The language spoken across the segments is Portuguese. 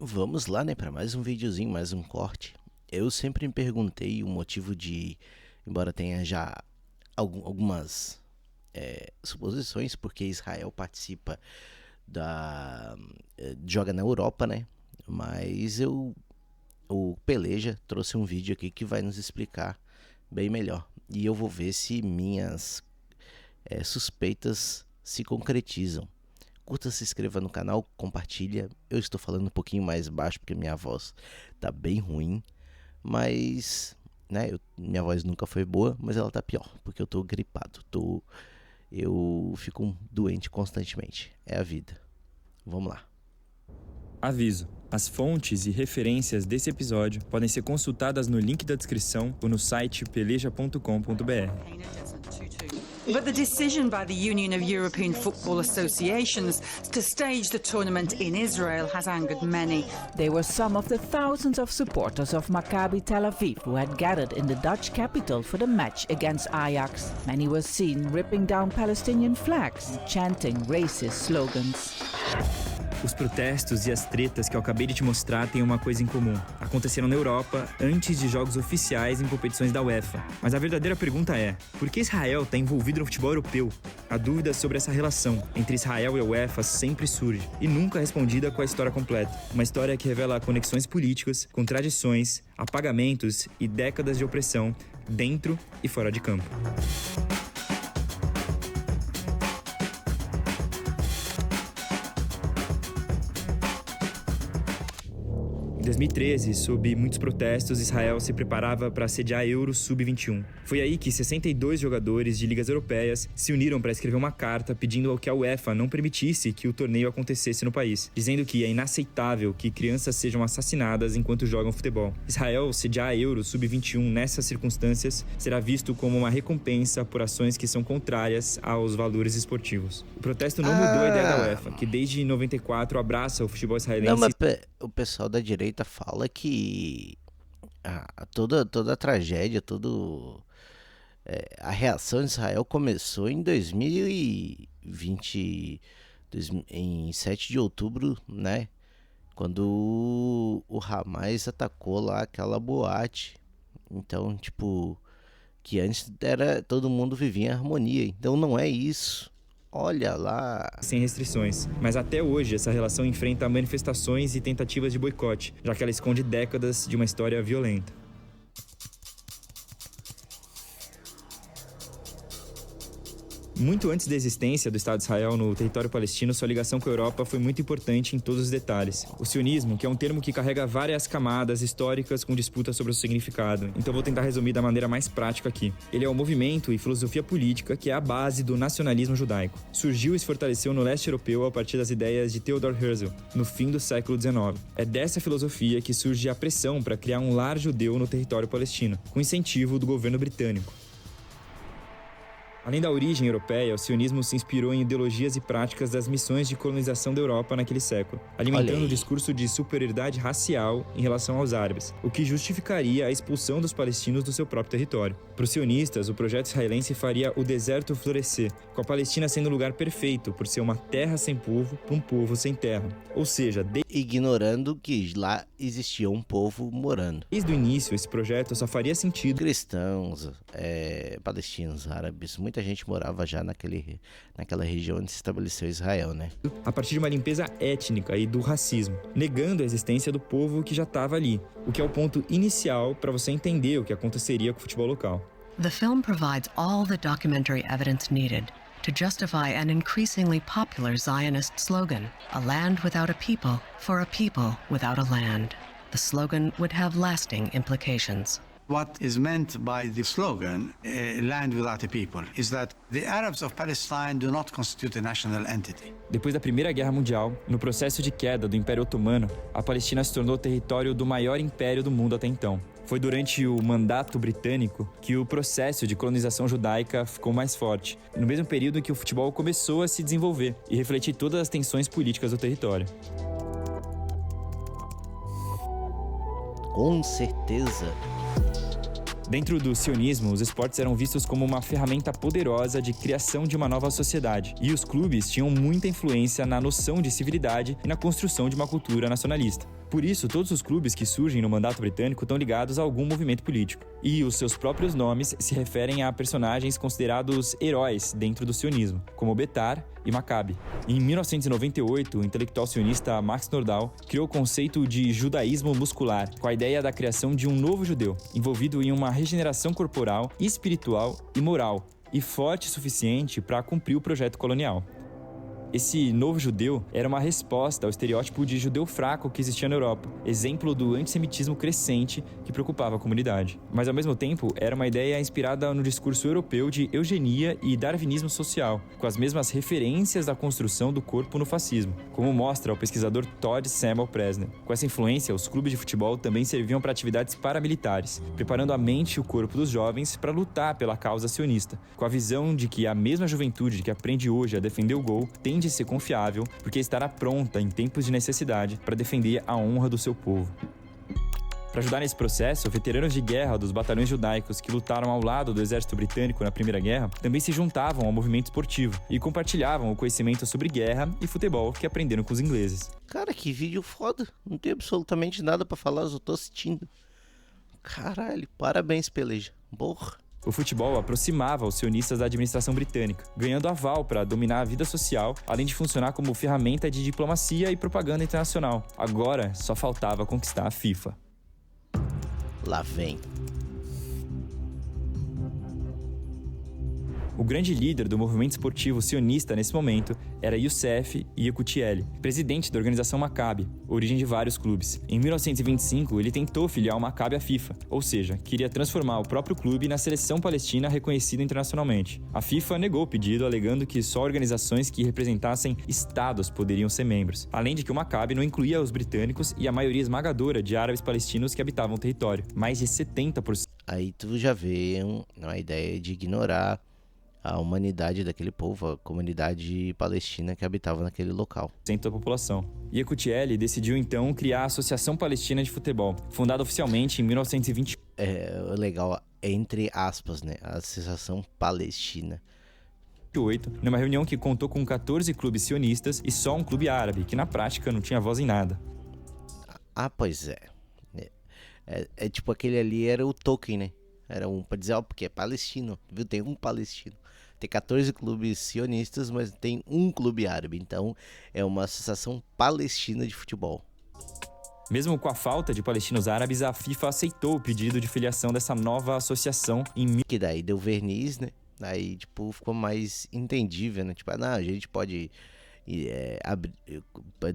Vamos lá, né, para mais um videozinho, mais um corte. Eu sempre me perguntei o motivo de, embora tenha já algumas suposições, porque Israel participa joga na Europa, né? Mas o Peleja trouxe um vídeo aqui que vai nos explicar bem melhor. E eu vou ver se minhas suspeitas se concretizam. Curta, se inscreva no canal, compartilha. Eu estou falando um pouquinho mais baixo porque minha voz tá bem ruim. Mas, né, minha voz nunca foi boa, mas ela tá pior, porque eu tô gripado. Eu fico doente constantemente. É a vida. Vamos lá. Aviso: as fontes e referências desse episódio podem ser consultadas no link da descrição ou no site peleja.com.br. But the decision by the Union of European Football Associations to stage the tournament in Israel has angered many. They were some of the thousands of supporters of Maccabi Tel Aviv who had gathered in the Dutch capital for the match against Ajax. Many were seen ripping down Palestinian flags, chanting racist slogans. Os protestos e as tretas que eu acabei de te mostrar têm uma coisa em comum. Aconteceram na Europa antes de jogos oficiais em competições da UEFA. Mas a verdadeira pergunta é: por que Israel está envolvido no futebol europeu? A dúvida sobre essa relação entre Israel e a UEFA sempre surge, e nunca é respondida com a história completa. Uma história que revela conexões políticas, contradições, apagamentos e décadas de opressão dentro e fora de campo. Em 2013, sob muitos protestos, Israel se preparava para sediar a Euro Sub-21. Foi aí que 62 jogadores de ligas europeias se uniram para escrever uma carta pedindo que a UEFA não permitisse que o torneio acontecesse no país, dizendo que é inaceitável que crianças sejam assassinadas enquanto jogam futebol. Israel sediar a Euro Sub-21 nessas circunstâncias será visto como uma recompensa por ações que são contrárias aos valores esportivos. O protesto não mudou a ideia da UEFA, que desde 94 abraça o futebol israelense. Não, mas o pessoal da direita fala que toda a tragédia, a reação de Israel começou em 2020, em 7 de outubro, né? Quando o Hamas atacou lá aquela boate. Então, tipo, que antes todo mundo vivia em harmonia. Então não é isso. Olha lá. Sem restrições. Mas até hoje, essa relação enfrenta manifestações e tentativas de boicote, já que ela esconde décadas de uma história violenta. Muito antes da existência do Estado de Israel no território palestino, sua ligação com a Europa foi muito importante em todos os detalhes. O sionismo, que é um termo que carrega várias camadas históricas com disputa sobre o significado, então vou tentar resumir da maneira mais prática aqui. Ele é um movimento e filosofia política que é a base do nacionalismo judaico. Surgiu e se fortaleceu no leste europeu a partir das ideias de Theodor Herzl, no fim do século XIX. É dessa filosofia que surge a pressão para criar um lar judeu no território palestino, com incentivo do governo britânico. Além da origem europeia, o sionismo se inspirou em ideologias e práticas das missões de colonização da Europa naquele século, alimentando o discurso de superioridade racial em relação aos árabes, o que justificaria a expulsão dos palestinos do seu próprio território. Para os sionistas, o projeto israelense faria o deserto florescer, com a Palestina sendo o lugar perfeito por ser uma terra sem povo para um povo sem terra. Ou seja, ignorando que lá existia um povo morando. Desde o início, esse projeto só faria sentido. Cristãos, palestinos, árabes, muita gente morava já naquela região onde se estabeleceu Israel, né? A partir de uma limpeza étnica e do racismo, negando a existência do povo que já estava ali, o que é o ponto inicial para você entender o que aconteceria com o futebol local. The film provides all the documentary evidence needed to justify an increasingly popular Zionist slogan, "A land without a people for a people without a land." The slogan would have lasting implications. What is meant by the slogan, land without a people, is that the Arabs of Palestine do not constitute a national entity. Depois da Primeira Guerra Mundial, no processo de queda do Império Otomano, a Palestina se tornou território do maior império do mundo até então. Foi durante o mandato britânico que o processo de colonização judaica ficou mais forte, no mesmo período em que o futebol começou a se desenvolver e refletir todas as tensões políticas do território. Com certeza. Dentro do sionismo, os esportes eram vistos como uma ferramenta poderosa de criação de uma nova sociedade, e os clubes tinham muita influência na noção de civilidade e na construção de uma cultura nacionalista. Por isso, todos os clubes que surgem no mandato britânico estão ligados a algum movimento político. E os seus próprios nomes se referem a personagens considerados heróis dentro do sionismo, como Betar e Maccabi. Em 1998, o intelectual sionista Max Nordau criou o conceito de judaísmo muscular, com a ideia da criação de um novo judeu, envolvido em uma regeneração corporal, espiritual e moral, e forte o suficiente para cumprir o projeto colonial. Esse novo judeu era uma resposta ao estereótipo de judeu fraco que existia na Europa, exemplo do antissemitismo crescente que preocupava a comunidade. Mas, ao mesmo tempo, era uma ideia inspirada no discurso europeu de eugenia e darwinismo social, com as mesmas referências da construção do corpo no fascismo, como mostra o pesquisador Todd Samuel Presner. Com essa influência, os clubes de futebol também serviam para atividades paramilitares, preparando a mente e o corpo dos jovens para lutar pela causa sionista, com a visão de que a mesma juventude que aprende hoje a defender o gol tem de ser confiável, porque estará pronta em tempos de necessidade para defender a honra do seu povo. Para ajudar nesse processo, veteranos de guerra dos batalhões judaicos que lutaram ao lado do exército britânico na Primeira Guerra também se juntavam ao movimento esportivo e compartilhavam o conhecimento sobre guerra e futebol que aprenderam com os ingleses. Cara, que vídeo foda. Não tem absolutamente nada pra falar, eu só tô assistindo. Caralho, parabéns, Peleja. Porra. O futebol aproximava os sionistas da administração britânica, ganhando aval para dominar a vida social, além de funcionar como ferramenta de diplomacia e propaganda internacional. Agora, só faltava conquistar a FIFA. Lá vem. O grande líder do movimento esportivo sionista nesse momento era Youssef Yekutieli, presidente da organização Maccabi, origem de vários clubes. Em 1925, ele tentou filiar o Maccabi à FIFA, ou seja, queria transformar o próprio clube na seleção palestina reconhecida internacionalmente. A FIFA negou o pedido, alegando que só organizações que representassem estados poderiam ser membros, além de que o Maccabi não incluía os britânicos e a maioria esmagadora de árabes palestinos que habitavam o território, mais de 70%. Aí tu já vê uma ideia de ignorar a humanidade daquele povo, a comunidade palestina que habitava naquele local. Da população. Yekutieli decidiu então criar a Associação Palestina de Futebol, fundada oficialmente em 1920. É legal, entre aspas, né? A Associação Palestina. Numa reunião que contou com 14 clubes sionistas e só um clube árabe, que na prática não tinha voz em nada. Ah, pois é. É tipo aquele ali era o token, né? Era um pra dizer, porque é palestino, viu? Tem um palestino. Tem 14 clubes sionistas, mas tem um clube árabe. Então, é uma associação palestina de futebol. Mesmo com a falta de palestinos árabes, a FIFA aceitou o pedido de filiação dessa nova associação em... Que daí deu verniz, né? Aí, tipo, ficou mais entendível, né? Tipo, não, a gente pode...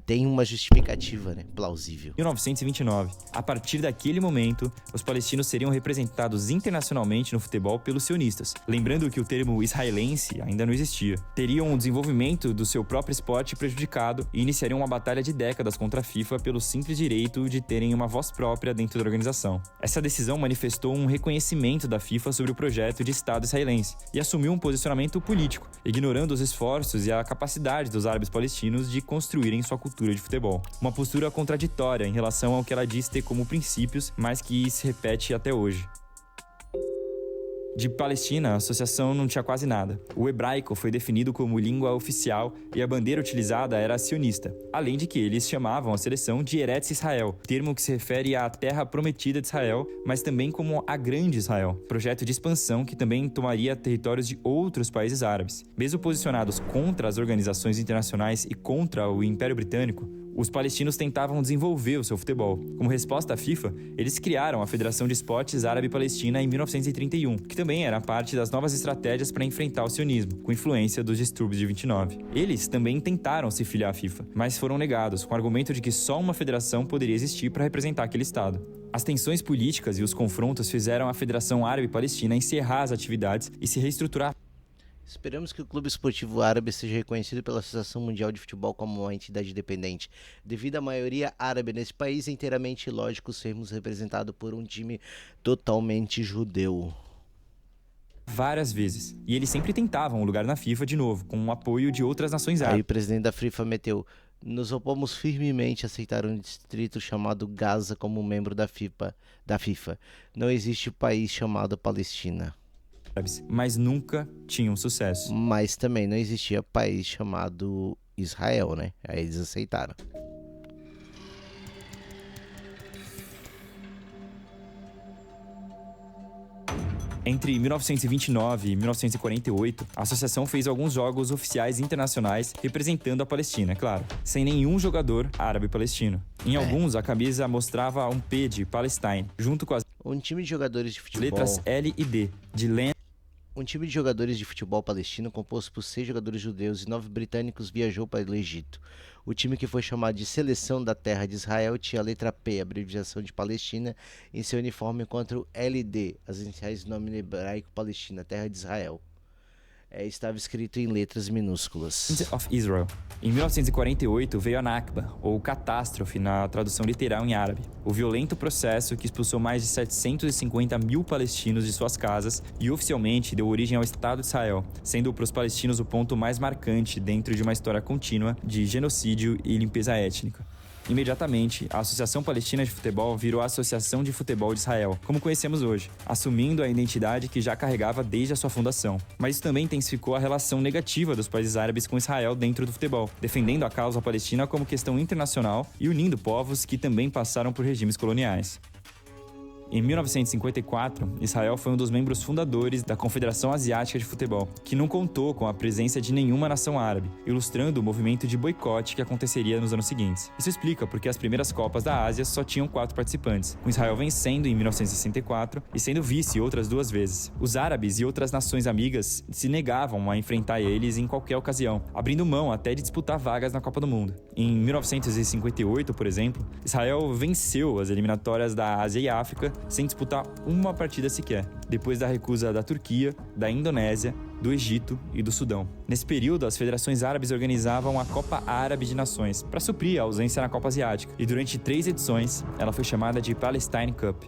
tem uma justificativa, né? Plausível. 1929. A partir daquele momento, os palestinos seriam representados internacionalmente no futebol pelos sionistas. Lembrando que o termo israelense ainda não existia. Teriam o desenvolvimento do seu próprio esporte prejudicado e iniciariam uma batalha de décadas contra a FIFA pelo simples direito de terem uma voz própria dentro da organização. Essa decisão manifestou um reconhecimento da FIFA sobre o projeto de Estado israelense e assumiu um posicionamento político, ignorando os esforços e a capacidade dos árabes palestinos de construírem sua cultura de futebol. Uma postura contraditória em relação ao que ela diz ter como princípios, mas que se repete até hoje. De Palestina, a associação não tinha quase nada. O hebraico foi definido como língua oficial e a bandeira utilizada era a sionista, além de que eles chamavam a seleção de Eretz Israel, termo que se refere à terra prometida de Israel, mas também como a Grande Israel, projeto de expansão que também tomaria territórios de outros países árabes. Mesmo posicionados contra as organizações internacionais e contra o Império Britânico, os palestinos tentavam desenvolver o seu futebol. Como resposta à FIFA, eles criaram a Federação de Esportes Árabe-Palestina em 1931, que também era parte das novas estratégias para enfrentar o sionismo, com influência dos distúrbios de 29. Eles também tentaram se filiar à FIFA, mas foram negados, com o argumento de que só uma federação poderia existir para representar aquele estado. As tensões políticas e os confrontos fizeram a Federação Árabe-Palestina encerrar as atividades e se reestruturar. Esperamos que o Clube Esportivo Árabe seja reconhecido pela Associação Mundial de Futebol como uma entidade independente. Devido à maioria árabe nesse país, é inteiramente ilógico sermos representados por um time totalmente judeu. Várias vezes. E eles sempre tentavam um lugar na FIFA de novo, com o apoio de outras nações árabes. Aí o presidente da FIFA meteu: nos opomos firmemente a aceitar um distrito chamado Gaza como membro da FIFA. Não existe país chamado Palestina. Mas nunca tinham sucesso. Mas também não existia país chamado Israel, né? Aí eles aceitaram. Entre 1929 e 1948, a associação fez alguns jogos oficiais internacionais representando a Palestina, é claro, sem nenhum jogador árabe-palestino. Em alguns, a camisa mostrava um P de Palestine, junto com as Um time de jogadores de futebol... letras L e D, de Land. Um time de jogadores de futebol palestino, composto por 6 jogadores judeus e 9 britânicos, viajou para o Egito. O time, que foi chamado de Seleção da Terra de Israel, tinha a letra P, abreviação de Palestina, em seu uniforme, contra o LD, as iniciais do nome hebraico Palestina, Terra de Israel. Estava escrito em letras minúsculas. Of Israel. Em 1948 veio a Nakba, ou catástrofe na tradução literal em árabe. O violento processo que expulsou mais de 750 mil palestinos de suas casas e oficialmente deu origem ao Estado de Israel, sendo para os palestinos o ponto mais marcante dentro de uma história contínua de genocídio e limpeza étnica. Imediatamente, a Associação Palestina de Futebol virou a Associação de Futebol de Israel, como conhecemos hoje, assumindo a identidade que já carregava desde a sua fundação. Mas isso também intensificou a relação negativa dos países árabes com Israel dentro do futebol, defendendo a causa palestina como questão internacional e unindo povos que também passaram por regimes coloniais. Em 1954, Israel foi um dos membros fundadores da Confederação Asiática de Futebol, que não contou com a presença de nenhuma nação árabe, ilustrando o movimento de boicote que aconteceria nos anos seguintes. Isso explica porque as primeiras Copas da Ásia só tinham 4 participantes, com Israel vencendo em 1964 e sendo vice outras 2 vezes. Os árabes e outras nações amigas se negavam a enfrentar eles em qualquer ocasião, abrindo mão até de disputar vagas na Copa do Mundo. Em 1958, por exemplo, Israel venceu as eliminatórias da Ásia e África sem disputar uma partida sequer, depois da recusa da Turquia, da Indonésia, do Egito e do Sudão. Nesse período, as federações árabes organizavam a Copa Árabe de Nações, para suprir a ausência na Copa Asiática, e durante 3 edições, ela foi chamada de Palestine Cup.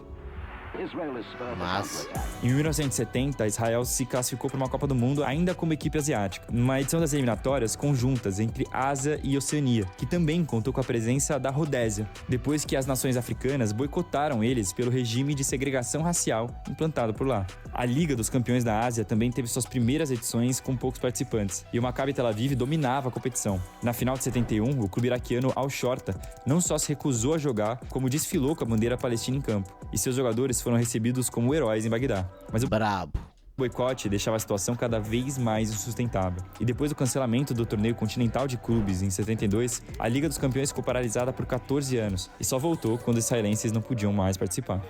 Mas... Em 1970, Israel se classificou para uma Copa do Mundo ainda como equipe asiática, numa edição das eliminatórias conjuntas entre Ásia e Oceania, que também contou com a presença da Rodésia, depois que as nações africanas boicotaram eles pelo regime de segregação racial implantado por lá. A Liga dos Campeões da Ásia também teve suas primeiras edições com poucos participantes, e o Maccabi Tel Aviv dominava a competição. Na final de 71, o clube iraquiano Al Shorta não só se recusou a jogar, como desfilou com a bandeira palestina em campo, e seus jogadores foram recebidos como heróis em Bagdá. Mas o brabo boicote deixava a situação cada vez mais insustentável. E depois do cancelamento do torneio continental de clubes em 72, a Liga dos Campeões ficou paralisada por 14 anos e só voltou quando os israelenses não podiam mais participar.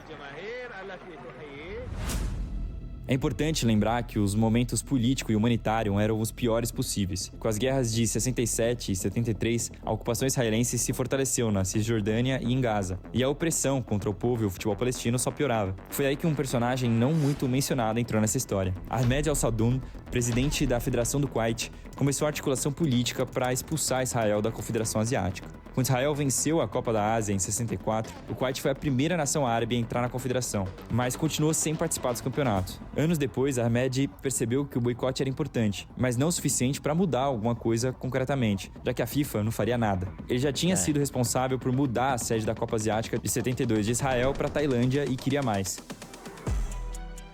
É importante lembrar que os momentos político e humanitário eram os piores possíveis. Com as guerras de 67 e 73, a ocupação israelense se fortaleceu na Cisjordânia e em Gaza, e a opressão contra o povo e o futebol palestino só piorava. Foi aí que um personagem não muito mencionado entrou nessa história. Ahmed al-Sadoun, presidente da Federação do Kuwait, começou a articulação política para expulsar Israel da Confederação Asiática. Quando Israel venceu a Copa da Ásia em 64, o Kuwait foi a primeira nação árabe a entrar na confederação, mas continuou sem participar dos campeonatos. Anos depois, Ahmed percebeu que o boicote era importante, mas não o suficiente para mudar alguma coisa concretamente, já que a FIFA não faria nada. Ele já tinha sido responsável por mudar a sede da Copa Asiática de 72 de Israel para Tailândia e queria mais.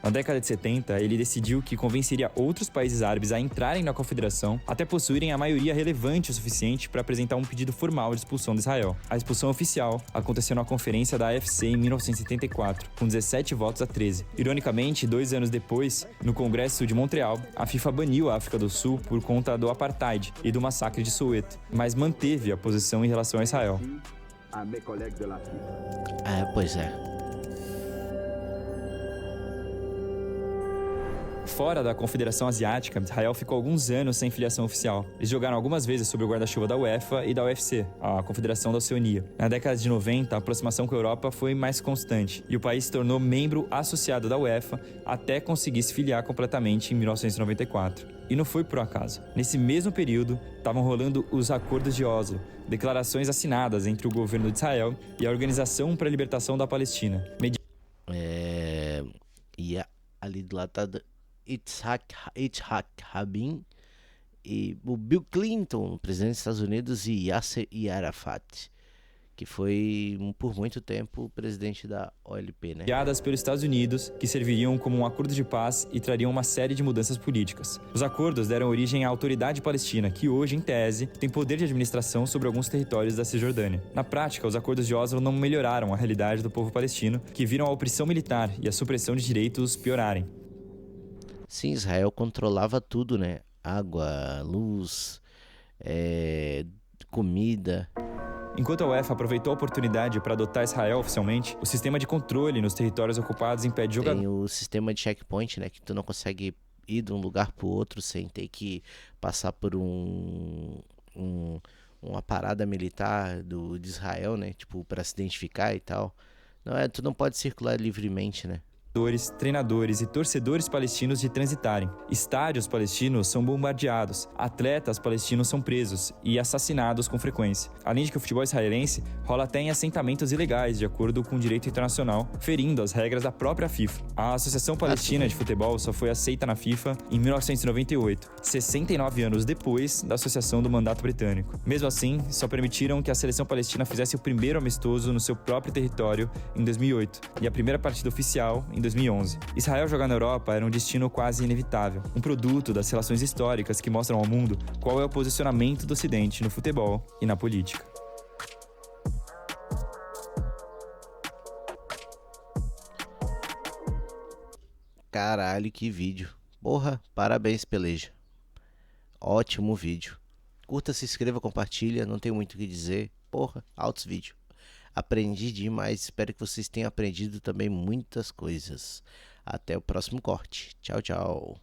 Na década de 70, ele decidiu que convenceria outros países árabes a entrarem na confederação até possuírem a maioria relevante o suficiente para apresentar um pedido formal de expulsão de Israel. A expulsão oficial aconteceu na conferência da AFC em 1974, com 17 votos a 13. Ironicamente, 2 anos depois, no Congresso de Montreal, a FIFA baniu a África do Sul por conta do apartheid e do massacre de Soweto, mas manteve a posição em relação a Israel. Pois é. Fora da Confederação Asiática, Israel ficou alguns anos sem filiação oficial. Eles jogaram algumas vezes sob o guarda-chuva da UEFA e da UFC, a Confederação da Oceania. Na década de 90, a aproximação com a Europa foi mais constante, e o país se tornou membro associado da UEFA até conseguir se filiar completamente em 1994. E não foi por acaso. Nesse mesmo período, estavam rolando os Acordos de Oslo, declarações assinadas entre o governo de Israel e a Organização para a Libertação da Palestina. E ali do lado tá Yitzhak Rabin e o Bill Clinton, presidente dos Estados Unidos, e Yasser Arafat, que foi por muito tempo presidente da OLP, né? Guiadas pelos Estados Unidos, que serviriam como um acordo de paz e trariam uma série de mudanças políticas. Os acordos deram origem à Autoridade Palestina, que hoje, em tese, tem poder de administração sobre alguns territórios da Cisjordânia. Na prática, os acordos de Oslo não melhoraram a realidade do povo palestino, que viram a opressão militar e a supressão de direitos piorarem. Sim, Israel controlava tudo, né? Água, luz, comida. Enquanto a UEFA aproveitou a oportunidade para adotar Israel oficialmente, o sistema de controle nos territórios ocupados impede jogadores. Tem o sistema de checkpoint, né? Que tu não consegue ir de um lugar pro outro sem ter que passar por uma parada militar de Israel, né? Tipo, para se identificar e tal. Não, tu não pode circular livremente, né? Treinadores e torcedores palestinos de transitarem. Estádios palestinos são bombardeados, atletas palestinos são presos e assassinados com frequência. Além de que o futebol israelense rola até em assentamentos ilegais, de acordo com o direito internacional, ferindo as regras da própria FIFA. A Associação Palestina de Futebol só foi aceita na FIFA em 1998, 69 anos depois da associação do Mandato Britânico. Mesmo assim, só permitiram que a seleção palestina fizesse o primeiro amistoso no seu próprio território em 2008 e a primeira partida oficial em 2011. Israel jogar na Europa era um destino quase inevitável, um produto das relações históricas que mostram ao mundo qual é o posicionamento do Ocidente no futebol e na política. Caralho, que vídeo. Porra, parabéns, Peleja. Ótimo vídeo. Curta, se inscreva, compartilha, não tem muito o que dizer. Porra, altos vídeos. Aprendi demais, espero que vocês tenham aprendido também muitas coisas. Até o próximo corte. Tchau, tchau.